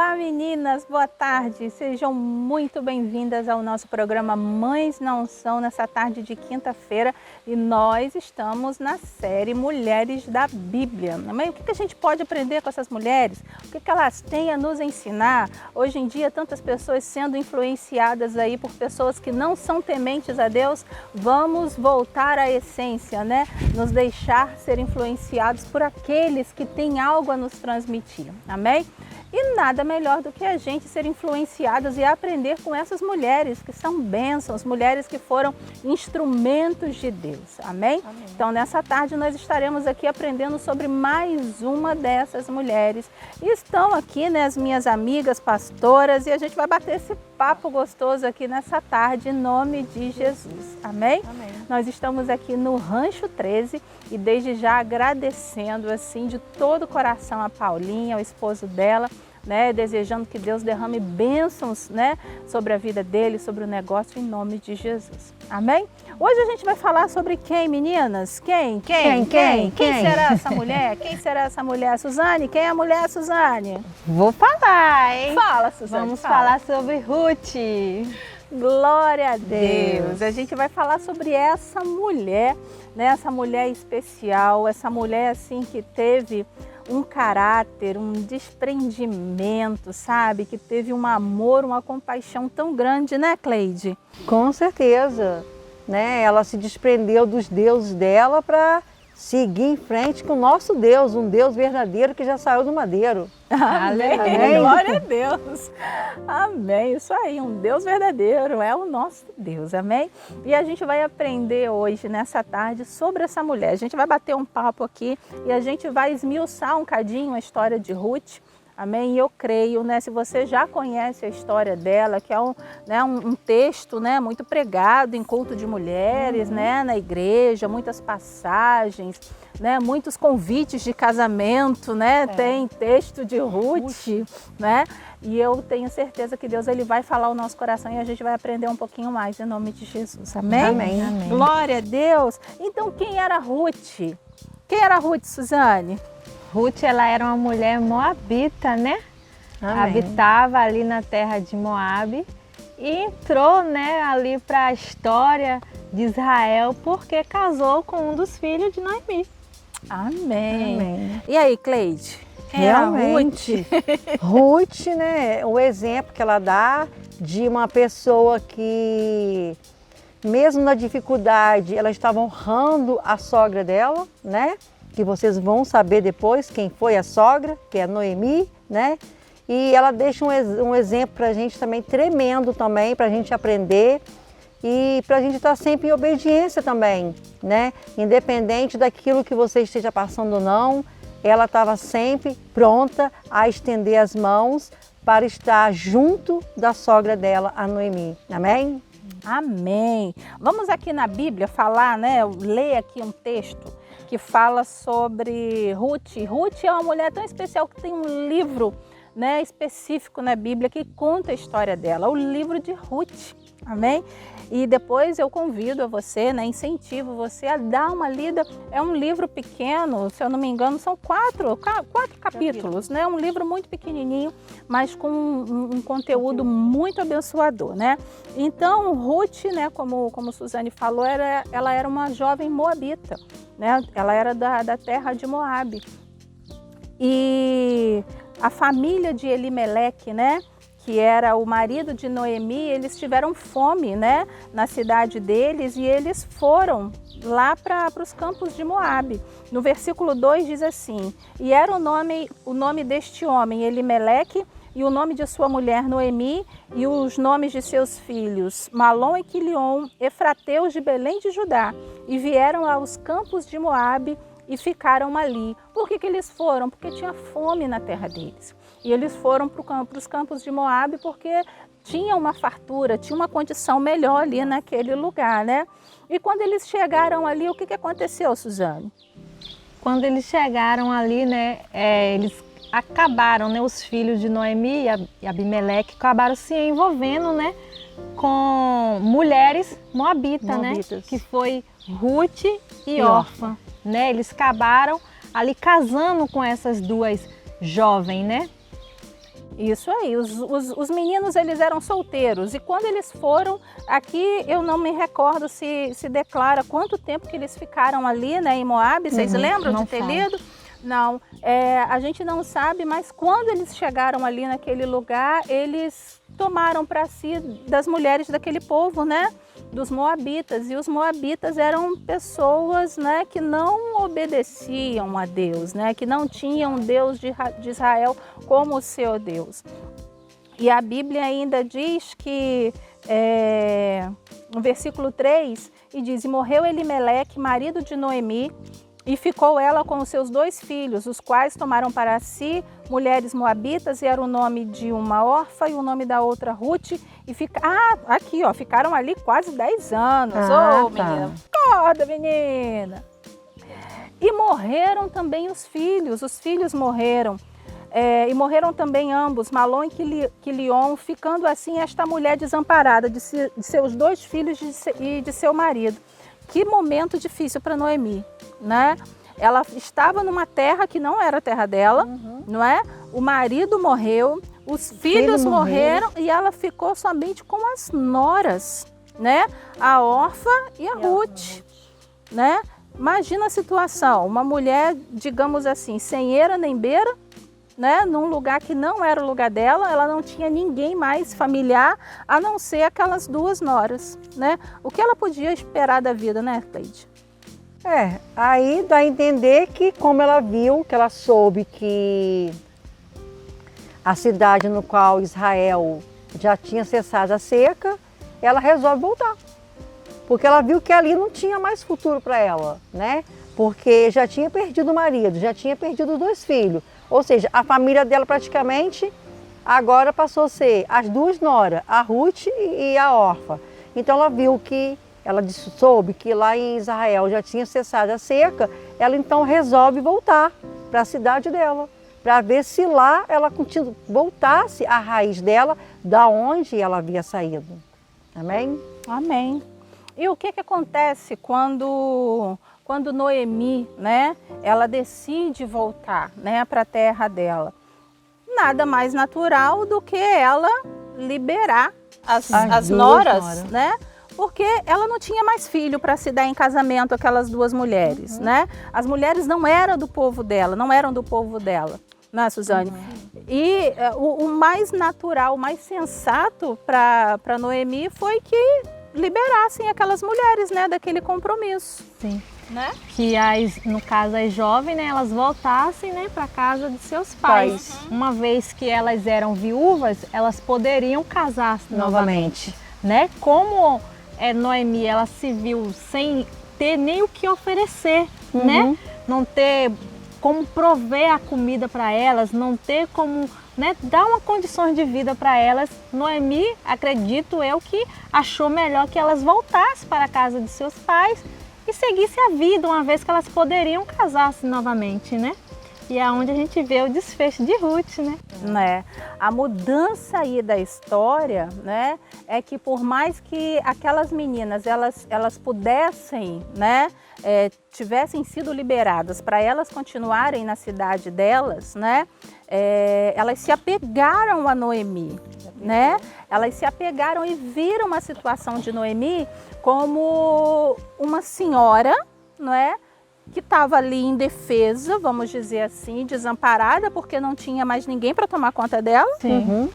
Olá meninas, boa tarde, sejam muito bem-vindas ao nosso programa Mães Não São, nessa tarde de quinta-feira, e nós estamos na série Mulheres da Bíblia. O que a gente pode aprender com essas mulheres? O que elas têm a nos ensinar? Hoje em dia, tantas pessoas sendo influenciadas aí por pessoas que não são tementes a Deus. Vamos voltar à essência, né? Nos deixar ser influenciados por aqueles que têm algo a nos transmitir, amém? E nada melhor do que a gente ser influenciados e aprender com essas mulheres que são bênçãos, mulheres que foram instrumentos de Deus, amém? Amém. Então nessa tarde nós estaremos aqui aprendendo sobre mais uma dessas mulheres. E estão aqui, né, as minhas amigas pastoras, e a gente vai bater esse papo gostoso aqui nessa tarde em nome de Jesus, amém? Amém. Nós estamos aqui no Rancho 13 e desde já agradecendo assim de todo o coração a Paulinha, o esposo dela, né, desejando que Deus derrame bênçãos, né, sobre a vida dele, sobre o negócio, em nome de Jesus. Amém? Hoje a gente vai falar sobre quem, meninas? Quem será essa mulher? Quem será essa mulher? Suzane, quem é a mulher, Suzane? Vou falar, hein? Fala, Suzane. Vamos falar sobre Ruth. Glória a Deus! A gente vai falar sobre essa mulher, né? Essa mulher especial, essa mulher assim que teve um caráter, um desprendimento, sabe? Que teve um amor, uma compaixão tão grande, né, Cleide? Com certeza, né? Ela se desprendeu dos deuses dela para seguir em frente com o nosso Deus, um Deus verdadeiro que já saiu do madeiro. Amém. Amém. Glória a Deus. Amém. Isso aí, um Deus verdadeiro, é o nosso Deus. Amém? E a gente vai aprender hoje, nessa tarde, sobre essa mulher. A gente vai bater um papo aqui e a gente vai esmiuçar um cadinho a história de Ruth. Amém? E eu creio, né, se você já conhece a história dela, que é um texto, né, muito pregado em culto de mulheres, né, na igreja, muitas passagens, né, muitos convites de casamento, né, tem texto de Ruth, né, e eu tenho certeza que Deus ele vai falar o nosso coração e a gente vai aprender um pouquinho mais em nome de Jesus. Amém? Amém. Amém. Glória a Deus. Então, quem era Ruth? Quem era Ruth, Suzane? Ruth, ela era uma mulher moabita, né? Amém. Habitava ali na terra de Moabe e entrou, né, ali para a história de Israel porque casou com um dos filhos de Noemi. Amém. Amém. E aí, Cleide? Quem Realmente, Ruth, né, o exemplo que ela dá de uma pessoa que, mesmo na dificuldade, ela estava honrando a sogra dela, né? Que vocês vão saber depois quem foi a sogra, que é a Noemi, né? E ela deixa um exemplo para a gente também, tremendo também, para a gente aprender e para a gente estar sempre em obediência também, né? Independente daquilo que você esteja passando ou não, ela estava sempre pronta a estender as mãos para estar junto da sogra dela, a Noemi. Amém? Amém. Vamos aqui na Bíblia falar, né? Ler aqui um texto que fala sobre Ruth. Ruth é uma mulher tão especial que tem um livro, né, específico na Bíblia que conta a história dela, o livro de Ruth, amém? E depois eu convido a você, né, incentivo você a dar uma lida. É um livro pequeno, se eu não me engano, são quatro capítulos, né? Um livro muito pequenininho, mas com um conteúdo muito abençoador, né? Então, Ruth, né, como Suzane falou, ela era uma jovem moabita, né? Ela era da terra de Moabe. E a família de Elimeleque, né, que era o marido de Noemi, eles tiveram fome, né, na cidade deles e eles foram lá para os campos de Moabe. No versículo 2 diz assim: e era o nome deste homem Elimeleque, e o nome de sua mulher Noemi, e os nomes de seus filhos Malom e Quilion, efrateus de Belém de Judá, e vieram aos campos de Moabe e ficaram ali. Por que eles foram? Porque tinha fome na terra deles. E eles foram para os campos de Moabe porque tinha uma fartura, tinha uma condição melhor ali naquele lugar, né? E quando eles chegaram ali, o que aconteceu, Suzane? Quando eles chegaram ali, né, eles acabaram, né, os filhos de Noemi e Abimeleque acabaram se envolvendo, né, com mulheres moabitas, né, que foi Ruth e Orfa, né? Eles acabaram ali casando com essas duas jovens, né? Isso aí, os meninos eles eram solteiros e quando eles foram, aqui eu não me recordo se declara quanto tempo que eles ficaram ali, né, em Moabe, vocês lembram de ter lido? Não, a gente não sabe, mas quando eles chegaram ali naquele lugar, eles tomaram para si das mulheres daquele povo, né, dos moabitas, e os moabitas eram pessoas, né, que não obedeciam a Deus, né, que não tinham Deus de Israel como o seu Deus. E a Bíblia ainda diz que, no versículo 3, e diz, e morreu Elimeleque, marido de Noemi, e ficou ela com os seus 2 filhos, os quais tomaram para si mulheres moabitas, e era o nome de uma Orfa e o nome da outra Ruth. E aqui, ó, ficaram ali quase 10 anos. Menina, acorda, menina! E morreram também os filhos morreram. E morreram também ambos, Malom e Quilion, ficando assim esta mulher desamparada de seus 2 filhos e de seu marido. Que momento difícil para Noemi, né? Ela estava numa terra que não era a terra dela, não é? O marido morreu, os filhos morreram e ela ficou somente com as noras, né? A Orfa e a Ruth, né? Imagina a situação, uma mulher, digamos assim, sem eira nem beira, né, num lugar que não era o lugar dela, ela não tinha ninguém mais familiar, a não ser aquelas 2 noras, né? O que ela podia esperar da vida, né, Cleide? Aí dá a entender que como ela viu, que ela soube que a cidade no qual Israel já tinha cessado a seca, ela resolve voltar. Porque ela viu que ali não tinha mais futuro para ela, né? Porque já tinha perdido o marido, já tinha perdido os 2 filhos. Ou seja, a família dela praticamente agora passou a ser as 2 noras, a Ruth e a Orfa. Então ela viu que, ela soube que lá em Israel já tinha cessado a seca, ela então resolve voltar para a cidade dela, para ver se lá ela voltasse à raiz dela, da onde ela havia saído. Amém? Amém. E o que acontece quando Noemi, né, ela decide voltar, né, para a terra dela? Nada mais natural do que ela liberar as noras, né? Porque ela não tinha mais filho para se dar em casamento aquelas 2 mulheres, né? As mulheres não eram do povo dela, né, Suzane? E o mais natural, o mais sensato para Noemi foi que liberassem aquelas mulheres, né, daquele compromisso. Sim. Né? Que no caso as jovens, né, elas voltassem, né, para casa de seus pais. Uma vez que elas eram viúvas, elas poderiam casar novamente, né? Como Noemi, ela se viu sem ter nem o que oferecer, né? Não ter como prover a comida para elas, não ter como, né, dar uma condição de vida para elas. Noemi, acredito eu, que achou melhor que elas voltassem para a casa de seus pais e seguisse a vida, uma vez que elas poderiam casar-se novamente, né? E é onde a gente vê o desfecho de Ruth, né? A mudança aí da história, né, é que por mais que aquelas meninas, elas pudessem, né, tivessem sido liberadas para elas continuarem na cidade delas, né, elas se apegaram a Noemi, né? Elas se apegaram e viram a situação de Noemi como uma senhora, não é? Que estava ali indefesa, vamos dizer assim, desamparada, porque não tinha mais ninguém para tomar conta dela,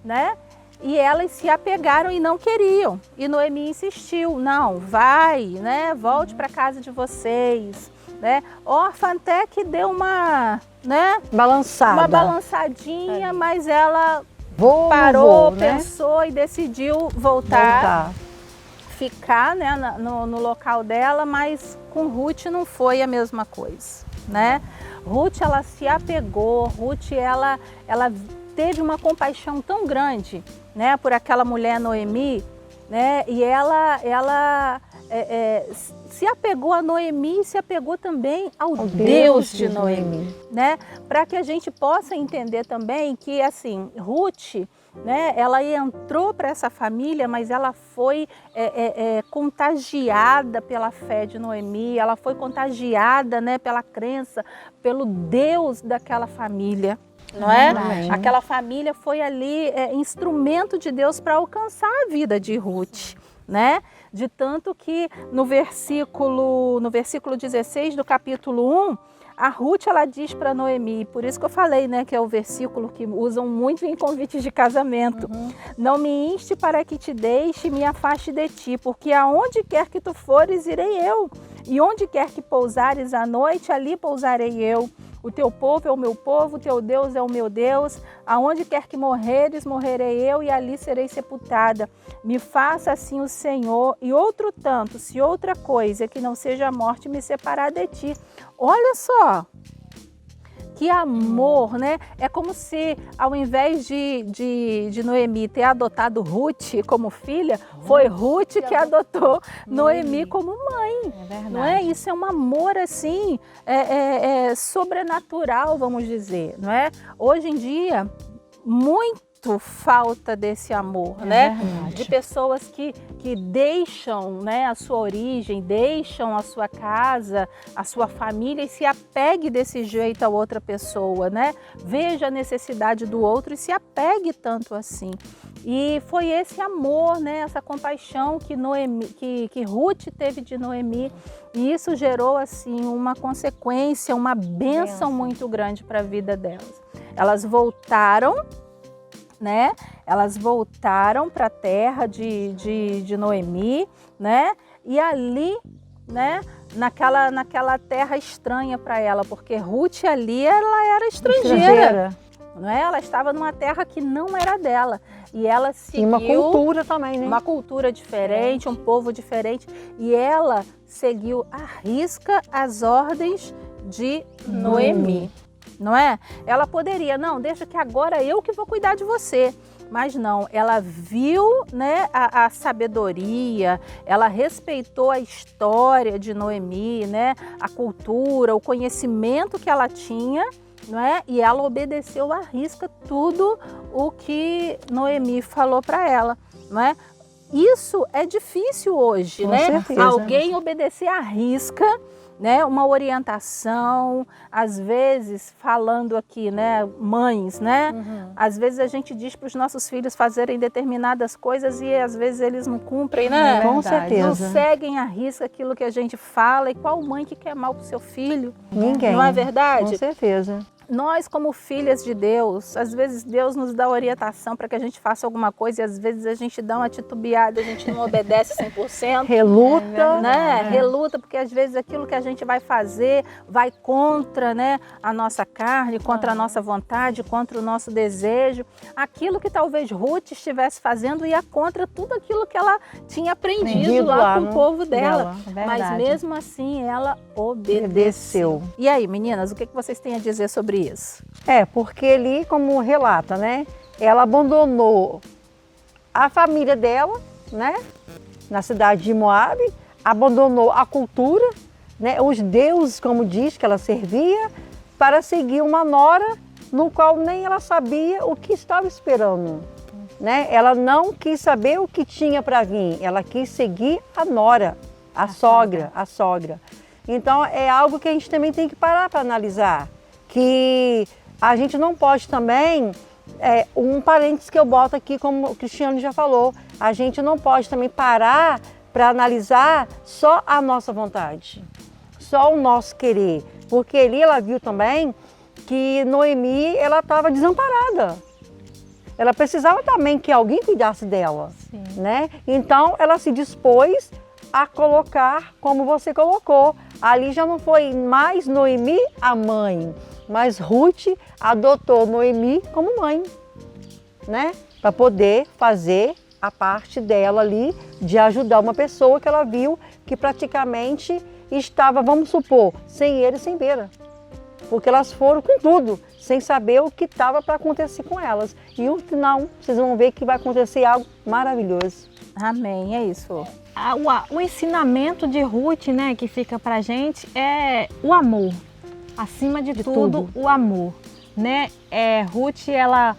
né? E elas se apegaram e não queriam. E Noemi insistiu, não, vai, né? Volte para casa de vocês, né? Orfa até que deu uma, né? Uma balançadinha, mas ela parou, pensou e decidiu voltar. Ficar, né, no local dela, mas com Ruth não foi a mesma coisa, né? Ruth, ela se apegou, Ruth, ela teve uma compaixão tão grande, né, por aquela mulher Noemi, né? E ela se apegou a Noemi e se apegou também ao Deus de Noemi, né? Para que a gente possa entender também que, assim, Ruth, né, ela entrou para essa família, mas ela foi contagiada pela fé de Noemi, ela foi contagiada, né, pela crença, pelo Deus daquela família. não é? Amém. Aquela família foi ali instrumento de Deus para alcançar a vida de Ruth, né? De tanto que no versículo 16 do capítulo 1, a Ruth, ela diz para Noemi, por isso que eu falei, né, que é o versículo que usam muito em convites de casamento. Não me inste para que te deixe e me afaste de ti, porque aonde quer que tu fores, irei eu. E onde quer que pousares à noite, ali pousarei eu. O teu povo é o meu povo, o teu Deus é o meu Deus. Aonde quer que morreres, morrerei eu e ali serei sepultada. Me faça assim o Senhor, e outro tanto, se outra coisa que não seja a morte me separar de ti. Olha só, que amor, né? É como se ao invés de Noemi ter adotado Ruth como filha, foi Ruth que adotou Noemi como mãe. É verdade. Não é? Isso é um amor assim, sobrenatural, vamos dizer, não é? Hoje em dia, muito falta desse amor, né? Verdade. De pessoas que deixam, né, a sua origem, deixam a sua casa, a sua família e se apegue desse jeito a outra pessoa, né? Veja a necessidade do outro e se apegue tanto assim. E foi esse amor, né, essa compaixão que Ruth teve de Noemi, e isso gerou assim uma consequência, uma bênção muito grande para a vida delas. Elas voltaram, né? Elas voltaram para a terra de Noemi, né? E ali, né? Naquela terra estranha para ela, porque Ruth ali ela era estrangeira. Não é? Ela estava numa terra que não era dela. E ela seguiu E uma cultura também, né? uma cultura diferente, um povo diferente. E ela seguiu à risca as ordens de Noemi. Não é? Ela poderia, não, deixa que agora eu que vou cuidar de você. Mas não, ela viu, né, a sabedoria, ela respeitou a história de Noemi, né, a cultura, o conhecimento que ela tinha, não é? E ela obedeceu à risca tudo o que Noemi falou para ela, não é? Isso é difícil hoje, Com né? certeza. Alguém obedecer à risca, né, uma orientação, às vezes falando aqui, né, mães, né, às vezes a gente diz para os nossos filhos fazerem determinadas coisas e às vezes eles não cumprem, né? Com verdade. Não certeza. seguem à risca aquilo que a gente fala. E qual mãe que quer mal para o seu filho? Ninguém. Não é verdade? Com certeza. Nós, como filhas de Deus, às vezes Deus nos dá orientação para que a gente faça alguma coisa e às vezes a gente dá uma titubeada, a gente não obedece 100%. Reluta. Né? Reluta, porque às vezes aquilo que a gente vai fazer vai contra, né, a nossa carne, contra a nossa vontade, contra o nosso desejo. Aquilo que talvez Ruth estivesse fazendo ia contra tudo aquilo que ela tinha aprendido lá com o povo dela. Mas Verdade. mesmo assim ela obedeceu. Obedeceu. E aí, meninas, o que vocês têm a dizer sobre isso? Porque ali, como relata, né? Ela abandonou a família dela, né? Na cidade de Moabe, abandonou a cultura, né? Os deuses, como diz, que ela servia, para seguir uma nora no qual nem ela sabia o que estava esperando, né? Ela não quis saber o que tinha para vir, ela quis seguir a nora, a sogra. Então é algo que a gente também tem que parar para analisar, que a gente não pode também, um parênteses que eu boto aqui, como o Cristiano já falou, a gente não pode também parar para analisar só a nossa vontade, só o nosso querer, porque ali ela viu também que Noemi, ela estava desamparada. Ela precisava também que alguém cuidasse dela, né? Então ela se dispôs a colocar como você colocou. Ali já não foi mais Noemi a mãe, mas Ruth adotou Noemi como mãe, né? Para poder fazer a parte dela ali de ajudar uma pessoa que ela viu que praticamente estava, vamos supor, sem ele e sem beira. Porque elas foram com tudo, sem saber o que estava para acontecer com elas. E no final, vocês vão ver que vai acontecer algo maravilhoso. Amém, é isso. O ensinamento de Ruth, né, que fica pra gente é o amor. Acima de tudo, o amor, né? Ruth, ela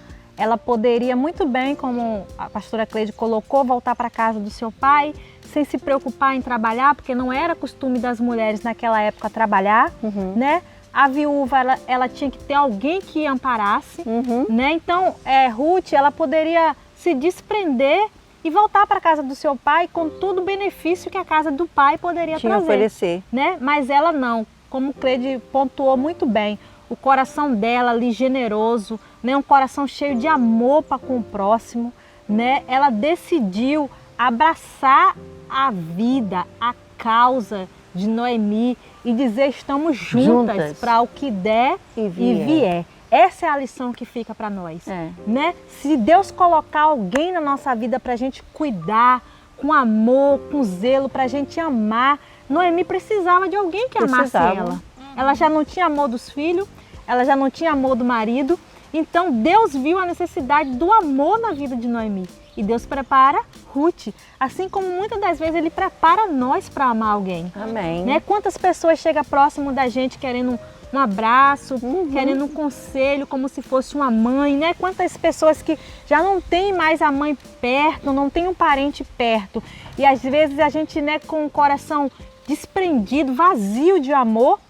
poderia muito bem, como a pastora Cleide colocou, voltar para casa do seu pai, sem se preocupar em trabalhar, porque não era costume das mulheres naquela época trabalhar, né? a viúva ela tinha que ter alguém que amparasse, né? Então, Ruth, ela poderia se desprender e voltar para a casa do seu pai com todo o benefício que a casa do pai poderia Tinha trazer, oferecer. né? Mas ela não, como Cleide pontuou muito bem, o coração dela ali generoso, né? Um coração cheio de amor para com o próximo, né? Ela decidiu abraçar a vida, a causa de Noemi e dizer estamos juntas para o que der e vier. Essa é a lição que fica para nós, né? Se Deus colocar alguém na nossa vida para a gente cuidar, com amor, com zelo, para a gente amar, Noemi precisava de alguém que amasse ela. Ela já não tinha amor dos filhos, ela já não tinha amor do marido, então Deus viu a necessidade do amor na vida de Noemi. E Deus prepara Ruth, assim como muitas das vezes Ele prepara nós para amar alguém. Amém. Né? Quantas pessoas chegam próximo da gente querendo um abraço, querendo um conselho, como se fosse uma mãe, né? Quantas pessoas que já não tem mais a mãe perto, não tem um parente perto. E às vezes a gente, né, com o coração desprendido, vazio de amor,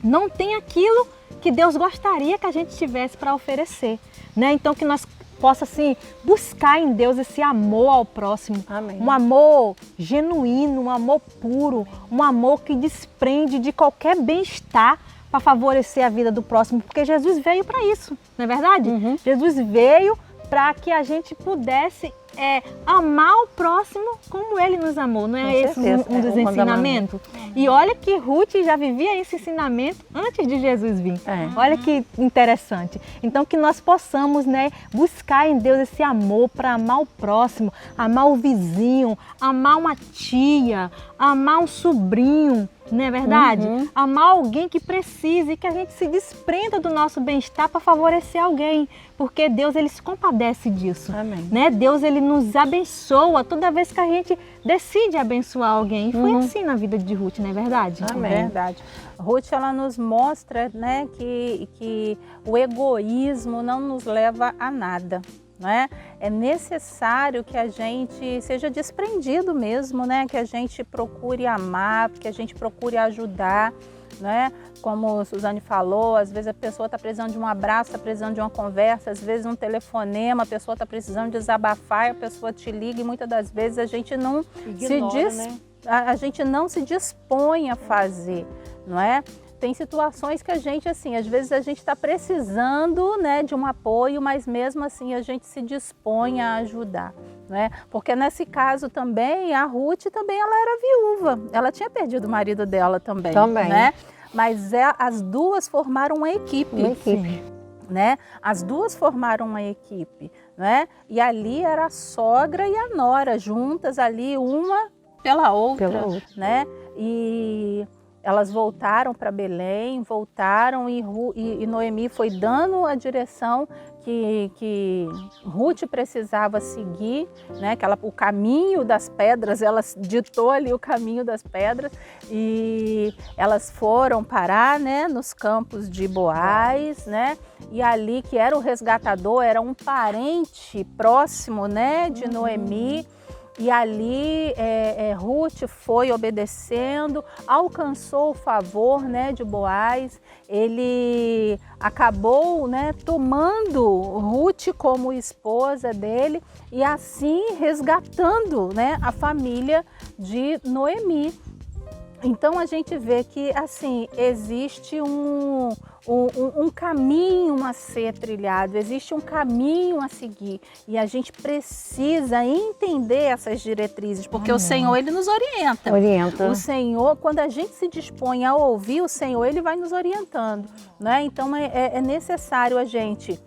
não tem aquilo que Deus gostaria que a gente tivesse para oferecer, né? Então que nós possa assim buscar em Deus esse amor ao próximo, Amém. Um amor genuíno, um amor puro, um amor que desprende de qualquer bem-estar para favorecer a vida do próximo, porque Jesus veio para isso, não é verdade? Jesus veio para que a gente pudesse amar o próximo como Ele nos amou, não é esse um dos ensinamentos? E olha que Ruth já vivia esse ensinamento antes de Jesus vir. Olha que interessante. Então que nós possamos, né, buscar em Deus esse amor para amar o próximo, amar o vizinho, amar uma tia, amar um sobrinho, não é verdade? Amar alguém que precise, que a gente se desprenda do nosso bem-estar para favorecer alguém, porque Deus ele se compadece disso. Amém. Né? Deus ele nos abençoa toda vez que a gente decide abençoar alguém. E foi assim na vida de Ruth, não é verdade? É verdade. Ruth ela nos mostra, né, que o egoísmo não nos leva a nada. Né? É necessário que a gente seja desprendido mesmo, né? Que a gente procure amar, que a gente procure ajudar, né? Como a Suzane falou, às vezes a pessoa está precisando de um abraço, está precisando de uma conversa, às vezes um telefonema, a pessoa está precisando desabafar, a pessoa te liga e muitas das vezes a gente não a gente não se dispõe a fazer, não é? Tem situações que a gente, assim, às vezes a gente está precisando, né, de um apoio, mas mesmo assim a gente se dispõe a ajudar, né? Porque nesse caso também, a Ruth também ela era viúva, ela tinha perdido o marido dela também. Né? Mas as duas formaram uma equipe. Né? As duas formaram uma equipe, né? E ali era a sogra e a nora juntas ali, uma pela outra. Né? E elas voltaram para Belém, e Noemi foi dando a direção que Ruth precisava seguir, né? O caminho das pedras, ela ditou ali o caminho das pedras e elas foram parar, né, nos campos de Boaz, né? E ali que era o resgatador, era um parente próximo, né, de Noemi. E ali Ruth foi obedecendo, alcançou o favor, né, de Boaz. Ele acabou, né, tomando Ruth como esposa dele e assim resgatando, né, a família de Noemi. Então a gente vê que assim existe um caminho a ser trilhado, existe um caminho a seguir e a gente precisa entender essas diretrizes, porque o Senhor ele nos orienta. O Senhor, quando a gente se dispõe a ouvir o Senhor, ele vai nos orientando, né? Então é necessário a gente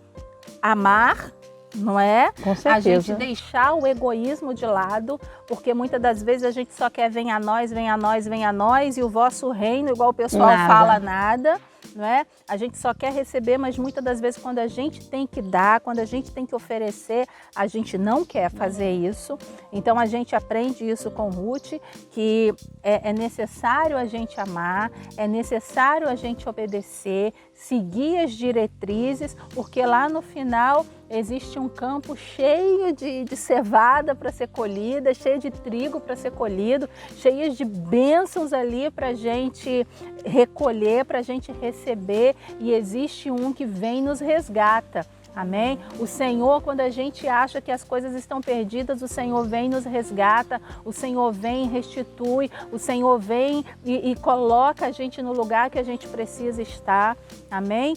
amar, não é? Com certeza. A gente deixar o egoísmo de lado, porque muitas das vezes a gente só quer venha a nós, venha a nós, venha a nós, e o vosso reino, igual o pessoal fala, nada. Não é? A gente só quer receber, mas muitas das vezes quando a gente tem que dar, quando a gente tem que oferecer, a gente não quer fazer isso. Então a gente aprende isso com Ruth, que é necessário a gente amar, é necessário a gente obedecer, seguir as diretrizes, porque lá no final existe um campo cheio de cevada para ser colhida, cheio de trigo para ser colhido, cheio de bênçãos ali para a gente recolher, para a gente receber, e existe um que vem e nos resgata. Amém? O Senhor, quando a gente acha que as coisas estão perdidas, o Senhor vem e nos resgata, o Senhor vem e restitui, o Senhor vem e coloca a gente no lugar que a gente precisa estar. Amém?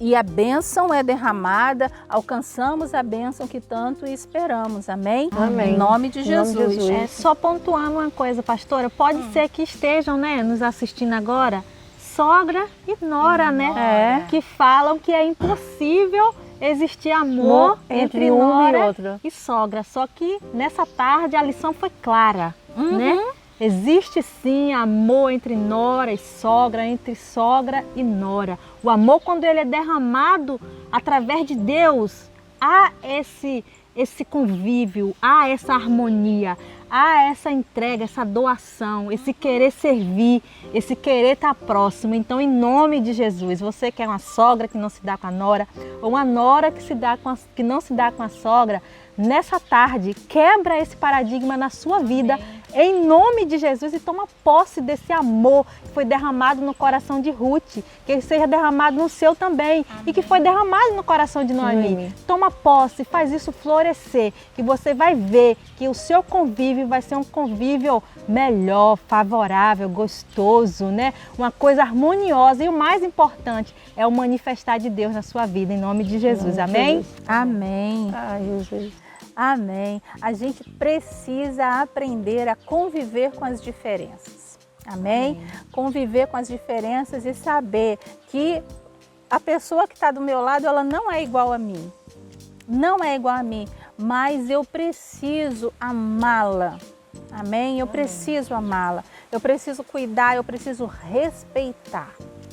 E a bênção é derramada, alcançamos a bênção que tanto esperamos. Amém? Amém. Em nome de Jesus. Em nome de Jesus. É, só pontuando uma coisa, pastora, pode ser que estejam, né, nos assistindo agora, sogra e nora, né? Que falam que é impossível existir amor entre uma e nora outra. e sogra. Só que nessa tarde a lição foi clara, né? Existe sim amor entre nora e sogra, entre sogra e nora. O amor, quando ele é derramado através de Deus, há esse convívio, há essa harmonia, há essa entrega, essa doação, esse querer servir, esse querer estar próximo. Então, em nome de Jesus, você que é uma sogra que não se dá com a nora, ou uma nora que não se dá com a sogra, nessa tarde, quebra esse paradigma na sua vida, em nome de Jesus, e toma posse desse amor que foi derramado no coração de Ruth, que ele seja derramado no seu também, e que foi derramado no coração de Noemi. Toma posse, faz isso florescer, que você vai ver que o seu convívio vai ser um convívio melhor, favorável, gostoso, né? Uma coisa harmoniosa, e o mais importante é o manifestar de Deus na sua vida, em nome de Jesus. Amém? Amém. Ai, Jesus. Amém. A gente precisa aprender a conviver com as diferenças. Amém? Conviver com as diferenças e saber que a pessoa que está do meu lado, ela não é igual a mim. Não é igual a mim, mas eu preciso amá-la. Amém? Eu preciso amá-la. Eu preciso cuidar, eu preciso respeitar.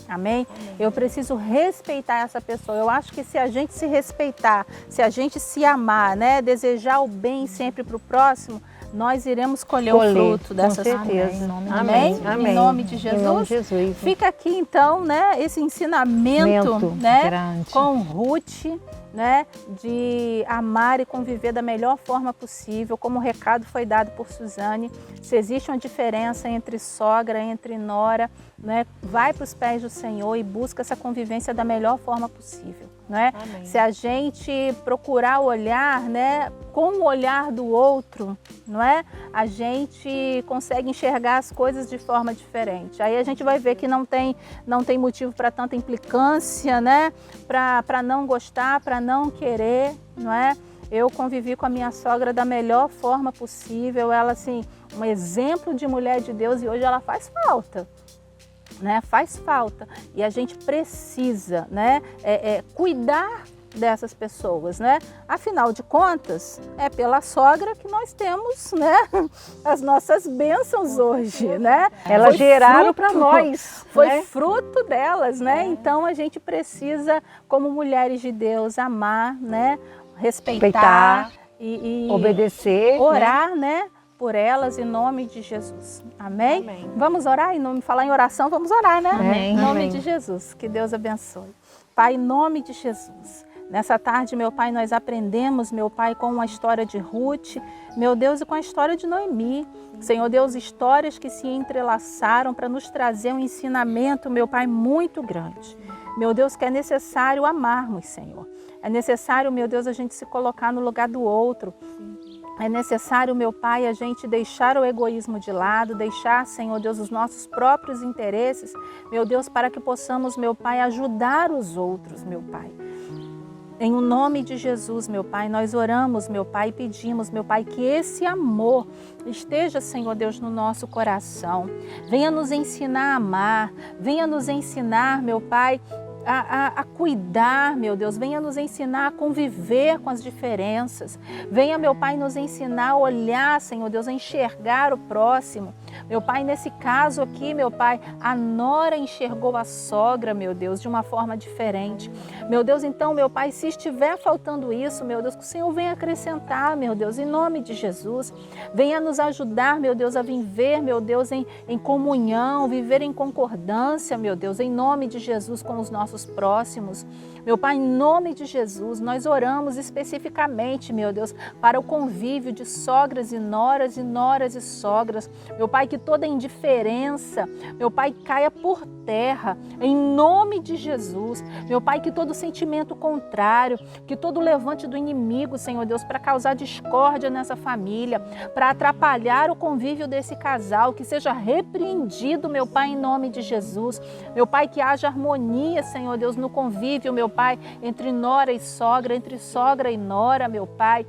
Amém? Eu preciso respeitar essa pessoa. Eu acho que se a gente se respeitar, se a gente se amar, né, desejar o bem sempre para o próximo, nós iremos colher o fruto dessas coisas. Com certeza. Amém? Amém. Em nome de Jesus. Em nome de Jesus. Fica aqui então, né, esse ensinamento, né, grande. com Ruth, né, de amar e conviver da melhor forma possível, como o recado foi dado por Suzane. Se existe uma diferença entre sogra, entre nora, né, vai para os pés do Senhor e busca essa convivência da melhor forma possível. Né? Se a gente procurar olhar, né, com o olhar do outro, não é? A gente consegue enxergar as coisas de forma diferente. Aí a gente vai ver que não tem motivo para tanta implicância, né? Para não gostar, para não querer, não é? Eu convivi com a minha sogra da melhor forma possível. Ela, assim, um exemplo de mulher de Deus, e hoje ela faz falta. Né, faz falta, e a gente precisa, né, cuidar dessas pessoas, né? Afinal de contas, é pela sogra que nós temos, né, as nossas bênçãos hoje, né? Elas geraram para nós. Foi né? fruto delas, né? Então a gente precisa, como mulheres de Deus, amar, né, respeitar e obedecer, orar, né? Por elas, em nome de Jesus. Amém? Amém. Vamos orar? Falar em oração, vamos orar, né? Amém. Em nome Amém. de Jesus. Que Deus abençoe. Pai, em nome de Jesus. Nessa tarde, meu Pai, nós aprendemos, meu Pai, com a história de Ruth, meu Deus, e com a história de Noemi. Senhor Deus, histórias que se entrelaçaram para nos trazer um ensinamento, meu Pai, muito grande. Meu Deus, que é necessário amarmos, Senhor. É necessário, meu Deus, a gente se colocar no lugar do outro. É necessário, meu Pai, a gente deixar o egoísmo de lado, deixar, Senhor Deus, os nossos próprios interesses, meu Deus, para que possamos, meu Pai, ajudar os outros, meu Pai. Em o nome de Jesus, meu Pai, nós oramos, meu Pai, e pedimos, meu Pai, que esse amor esteja, Senhor Deus, no nosso coração. Venha nos ensinar a amar, venha nos ensinar, meu Pai, a cuidar, meu Deus, venha nos ensinar a conviver com as diferenças. Venha, meu Pai, nos ensinar a olhar, Senhor Deus, a enxergar o próximo. Meu Pai, nesse caso aqui, meu Pai, a nora enxergou a sogra, meu Deus, de uma forma diferente. Meu Deus, então, meu Pai, se estiver faltando isso, meu Deus, que o Senhor venha acrescentar, meu Deus, em nome de Jesus. Venha nos ajudar, meu Deus, a viver, meu Deus, em comunhão, viver em concordância, meu Deus, em nome de Jesus com os nossos próximos. Meu Pai, em nome de Jesus, nós oramos especificamente, meu Deus, para o convívio de sogras e noras e sogras. Meu Pai, que toda indiferença, meu Pai, caia por terra, em nome de Jesus. Meu Pai, que todo sentimento contrário, que todo levante do inimigo, Senhor Deus, para causar discórdia nessa família, para atrapalhar o convívio desse casal, que seja repreendido, meu Pai, em nome de Jesus. Meu Pai, que haja harmonia, Senhor Deus, no convívio, meu Pai, entre nora e sogra, entre sogra e nora, meu Pai,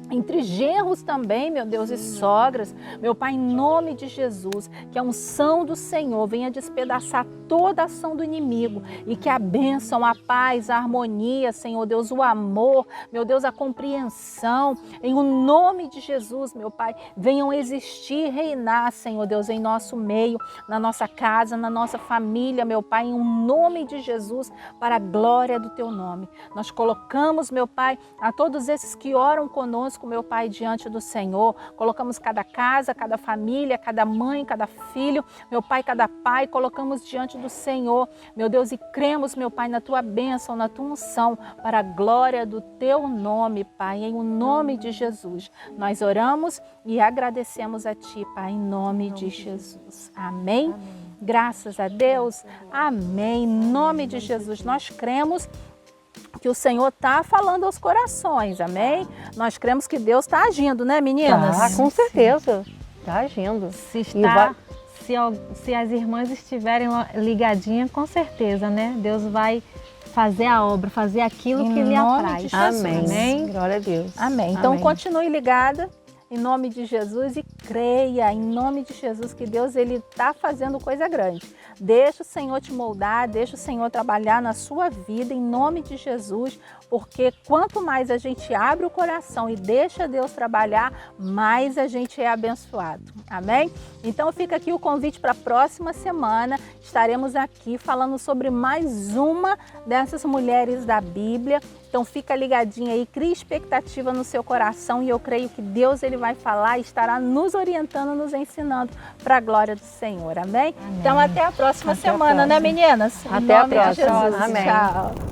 entre genros também, meu Deus, e sogras. Meu Pai, em nome de Jesus, que a unção do Senhor venha despedaçar toda a ação do inimigo e que a bênção, a paz, a harmonia, Senhor Deus, o amor, meu Deus, a compreensão, em o nome de Jesus, meu Pai, venham existir, reinar, Senhor Deus, em nosso meio, na nossa casa, na nossa família, meu Pai, em o nome de Jesus, para a glória do Teu nome. Nós colocamos, meu Pai, a todos esses que oram conosco, meu Pai, diante do Senhor. Colocamos cada casa, cada família, cada mãe, cada filho, meu Pai, cada pai, colocamos diante do Senhor, meu Deus, e cremos, meu Pai, na Tua bênção, na Tua unção, para a glória do Teu nome, Pai, em o nome de Jesus. Nós oramos e agradecemos a Ti, Pai, em nome de Jesus. Amém? Graças a Deus. Amém. Em nome de Jesus, nós cremos que o Senhor está falando aos corações, amém? Nós cremos que Deus está agindo, né, meninas? Ah, com certeza, está agindo. Se as irmãs estiverem ligadinhas, com certeza, né? Deus vai fazer a obra, fazer aquilo que lhe apraz. Amém. Amém. Glória a Deus. Amém. Então Amém. continue ligada em nome de Jesus e creia em nome de Jesus que Deus ele está fazendo coisa grande. Deixa o Senhor te moldar, deixa o Senhor trabalhar na sua vida em nome de Jesus, porque quanto mais a gente abre o coração e deixa Deus trabalhar, mais a gente é abençoado. Amém? Então fica aqui o convite para a próxima semana. Estaremos aqui falando sobre mais uma dessas mulheres da Bíblia. Então fica ligadinha aí, cria expectativa no seu coração e eu creio que Deus ele vai falar e estará nos orientando, nos ensinando para a glória do Senhor. Amém? Então até a próxima semana, né, meninas? Até a próxima. Jesus. Amém. Tchau.